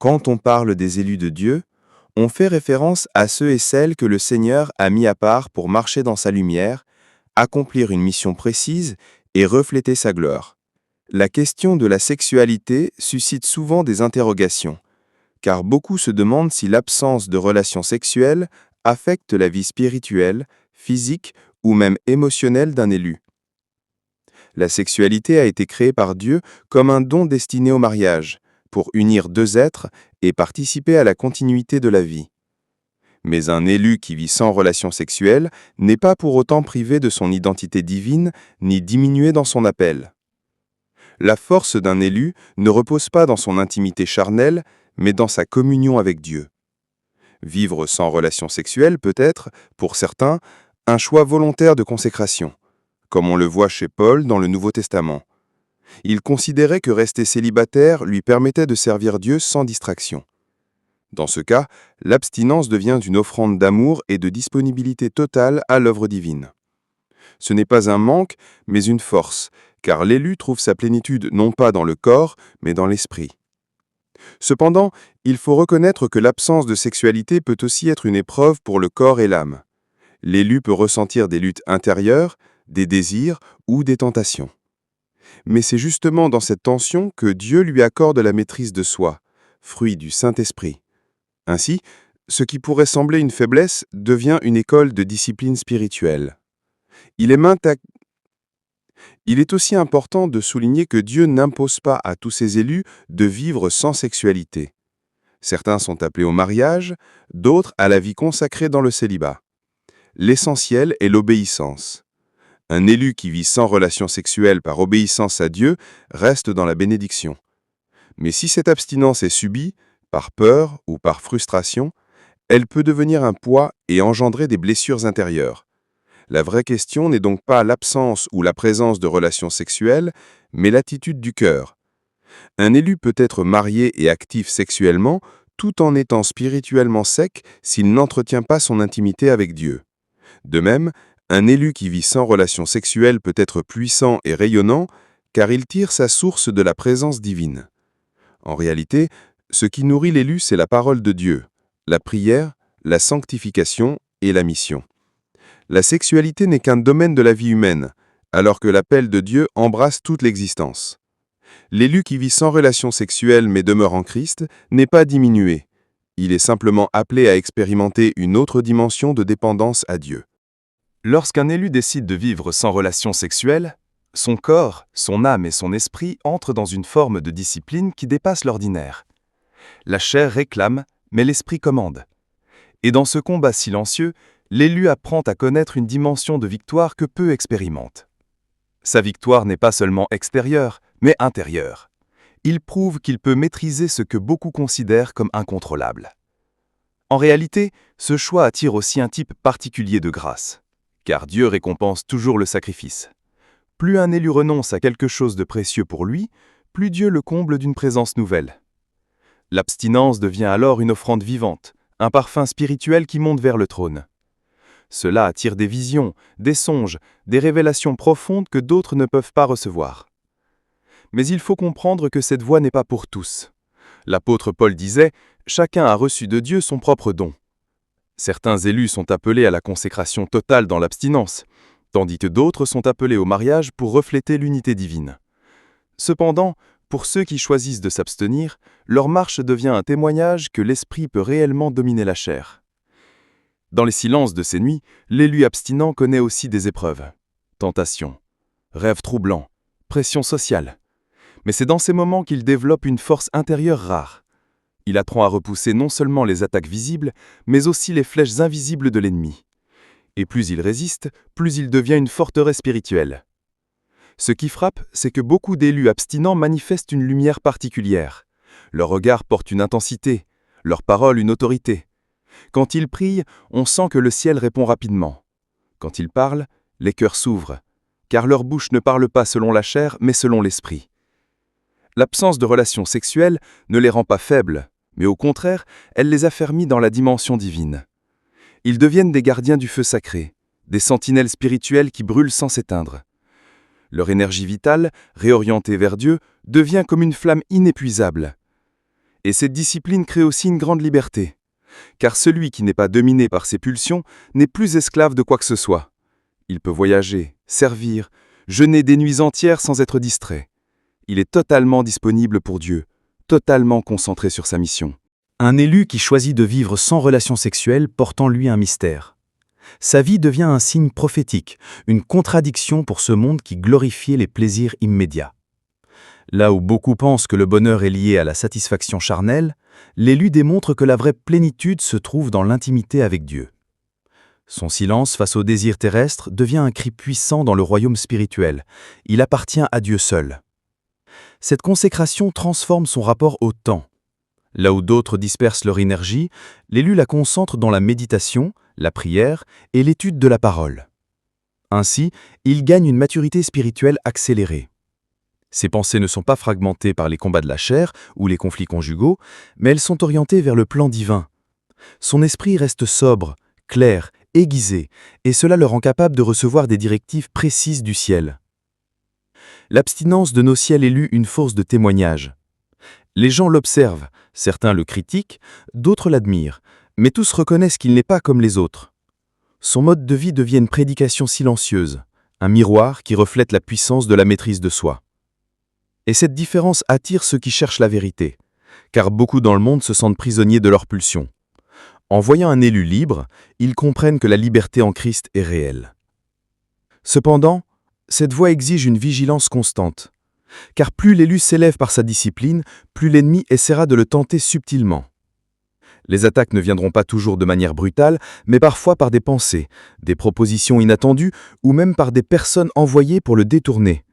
Quand on parle des élus de Dieu, on fait référence à ceux et celles que le Seigneur a mis à part pour marcher dans sa lumière, accomplir une mission précise et refléter sa gloire. La question de la sexualité suscite souvent des interrogations, car beaucoup se demandent si l'absence de relations sexuelles affecte la vie spirituelle, physique ou même émotionnelle d'un élu. La sexualité a été créée par Dieu comme un don destiné au mariage, pour unir deux êtres et participer à la continuité de la vie. Mais un élu qui vit sans relation sexuelle n'est pas pour autant privé de son identité divine ni diminué dans son appel. La force d'un élu ne repose pas dans son intimité charnelle, mais dans sa communion avec Dieu. Vivre sans relation sexuelle peut être, pour certains, un choix volontaire de consécration, comme on le voit chez Paul dans le Nouveau Testament. Il considérait que rester célibataire lui permettait de servir Dieu sans distraction. Dans ce cas, l'abstinence devient une offrande d'amour et de disponibilité totale à l'œuvre divine. Ce n'est pas un manque, mais une force, car l'élu trouve sa plénitude non pas dans le corps, mais dans l'esprit. Cependant, il faut reconnaître que l'absence de sexualité peut aussi être une épreuve pour le corps et l'âme. L'élu peut ressentir des luttes intérieures, des désirs ou des tentations. Mais c'est justement dans cette tension que Dieu lui accorde la maîtrise de soi, fruit du Saint-Esprit. Ainsi, ce qui pourrait sembler une faiblesse devient une école de discipline spirituelle. Il est aussi important de souligner que Dieu n'impose pas à tous ses élus de vivre sans sexualité. Certains sont appelés au mariage, d'autres à la vie consacrée dans le célibat. L'essentiel est l'obéissance. Un élu qui vit sans relation sexuelle par obéissance à Dieu reste dans la bénédiction. Mais si cette abstinence est subie, par peur ou par frustration, elle peut devenir un poids et engendrer des blessures intérieures. La vraie question n'est donc pas l'absence ou la présence de relations sexuelles, mais l'attitude du cœur. Un élu peut être marié et actif sexuellement, tout en étant spirituellement sec s'il n'entretient pas son intimité avec Dieu. De même, un élu qui vit sans relation sexuelle peut être puissant et rayonnant, car il tire sa source de la présence divine. En réalité, ce qui nourrit l'élu, c'est la parole de Dieu, la prière, la sanctification et la mission. La sexualité n'est qu'un domaine de la vie humaine, alors que l'appel de Dieu embrasse toute l'existence. L'élu qui vit sans relation sexuelle mais demeure en Christ n'est pas diminué. Il est simplement appelé à expérimenter une autre dimension de dépendance à Dieu. Lorsqu'un élu décide de vivre sans relation sexuelle, son corps, son âme et son esprit entrent dans une forme de discipline qui dépasse l'ordinaire. La chair réclame, mais l'esprit commande. Et dans ce combat silencieux, l'élu apprend à connaître une dimension de victoire que peu expérimentent. Sa victoire n'est pas seulement extérieure, mais intérieure. Il prouve qu'il peut maîtriser ce que beaucoup considèrent comme incontrôlable. En réalité, ce choix attire aussi un type particulier de grâce, car Dieu récompense toujours le sacrifice. Plus un élu renonce à quelque chose de précieux pour lui, plus Dieu le comble d'une présence nouvelle. L'abstinence devient alors une offrande vivante, un parfum spirituel qui monte vers le trône. Cela attire des visions, des songes, des révélations profondes que d'autres ne peuvent pas recevoir. Mais il faut comprendre que cette voie n'est pas pour tous. L'apôtre Paul disait « Chacun a reçu de Dieu son propre don ». Certains élus sont appelés à la consécration totale dans l'abstinence, tandis que d'autres sont appelés au mariage pour refléter l'unité divine. Cependant, pour ceux qui choisissent de s'abstenir, leur marche devient un témoignage que l'esprit peut réellement dominer la chair. Dans les silences de ces nuits, l'élu abstinent connaît aussi des épreuves. Tentations, rêves troublants, pression sociale. Mais c'est dans ces moments qu'il développe une force intérieure rare. Il apprend à repousser non seulement les attaques visibles, mais aussi les flèches invisibles de l'ennemi. Et plus il résiste, plus il devient une forteresse spirituelle. Ce qui frappe, c'est que beaucoup d'élus abstinents manifestent une lumière particulière. Leur regard porte une intensité, leur parole une autorité. Quand ils prient, on sent que le ciel répond rapidement. Quand ils parlent, les cœurs s'ouvrent, car leur bouche ne parle pas selon la chair, mais selon l'esprit. L'absence de relations sexuelles ne les rend pas faibles, mais au contraire, elle les affermit dans la dimension divine. Ils deviennent des gardiens du feu sacré, des sentinelles spirituelles qui brûlent sans s'éteindre. Leur énergie vitale, réorientée vers Dieu, devient comme une flamme inépuisable. Et cette discipline crée aussi une grande liberté. Car celui qui n'est pas dominé par ses pulsions n'est plus esclave de quoi que ce soit. Il peut voyager, servir, jeûner des nuits entières sans être distrait. Il est totalement disponible pour Dieu, totalement concentré sur sa mission. Un élu qui choisit de vivre sans relation sexuelle porte en lui un mystère. Sa vie devient un signe prophétique, une contradiction pour ce monde qui glorifiait les plaisirs immédiats. Là où beaucoup pensent que le bonheur est lié à la satisfaction charnelle, l'élu démontre que la vraie plénitude se trouve dans l'intimité avec Dieu. Son silence face aux désirs terrestres devient un cri puissant dans le royaume spirituel. Il appartient à Dieu seul. Cette consécration transforme son rapport au temps. Là où d'autres dispersent leur énergie, l'élu la concentre dans la méditation, la prière et l'étude de la parole. Ainsi, il gagne une maturité spirituelle accélérée. Ses pensées ne sont pas fragmentées par les combats de la chair ou les conflits conjugaux, mais elles sont orientées vers le plan divin. Son esprit reste sobre, clair, aiguisé, et cela le rend capable de recevoir des directives précises du ciel. L'abstinence de nos ciels élut une force de témoignage. Les gens l'observent, certains le critiquent, d'autres l'admirent, mais tous reconnaissent qu'il n'est pas comme les autres. Son mode de vie devient une prédication silencieuse, un miroir qui reflète la puissance de la maîtrise de soi. Et cette différence attire ceux qui cherchent la vérité, car beaucoup dans le monde se sentent prisonniers de leurs pulsions. En voyant un élu libre, ils comprennent que la liberté en Christ est réelle. Cependant, cette voie exige une vigilance constante, car plus l'élu s'élève par sa discipline, plus l'ennemi essaiera de le tenter subtilement. Les attaques ne viendront pas toujours de manière brutale, mais parfois par des pensées, des propositions inattendues ou même par des personnes envoyées pour le détourner.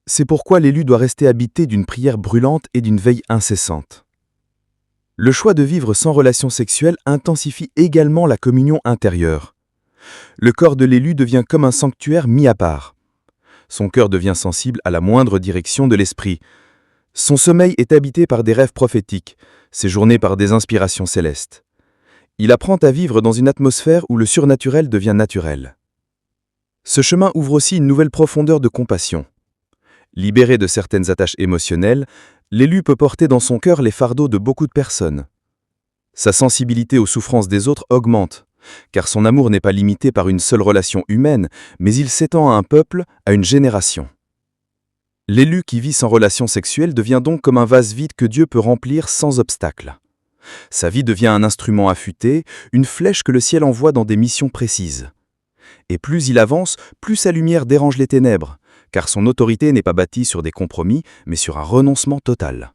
C'est pourquoi l'élu doit rester habité d'une prière brûlante et d'une veille incessante. Le choix de vivre sans relation sexuelle intensifie également la communion intérieure. Le corps de l'élu devient comme un sanctuaire mis à part. Son cœur devient sensible à la moindre direction de l'esprit. Son sommeil est habité par des rêves prophétiques, ses journées par des inspirations célestes. Il apprend à vivre dans une atmosphère où le surnaturel devient naturel. Ce chemin ouvre aussi une nouvelle profondeur de compassion. Libéré de certaines attaches émotionnelles, l'élu peut porter dans son cœur les fardeaux de beaucoup de personnes. Sa sensibilité aux souffrances des autres augmente, car son amour n'est pas limité par une seule relation humaine, mais il s'étend à un peuple, à une génération. L'élu qui vit sans relation sexuelle devient donc comme un vase vide que Dieu peut remplir sans obstacle. Sa vie devient un instrument affûté, une flèche que le ciel envoie dans des missions précises. Et plus il avance, plus sa lumière dérange les ténèbres, car son autorité n'est pas bâtie sur des compromis, mais sur un renoncement total.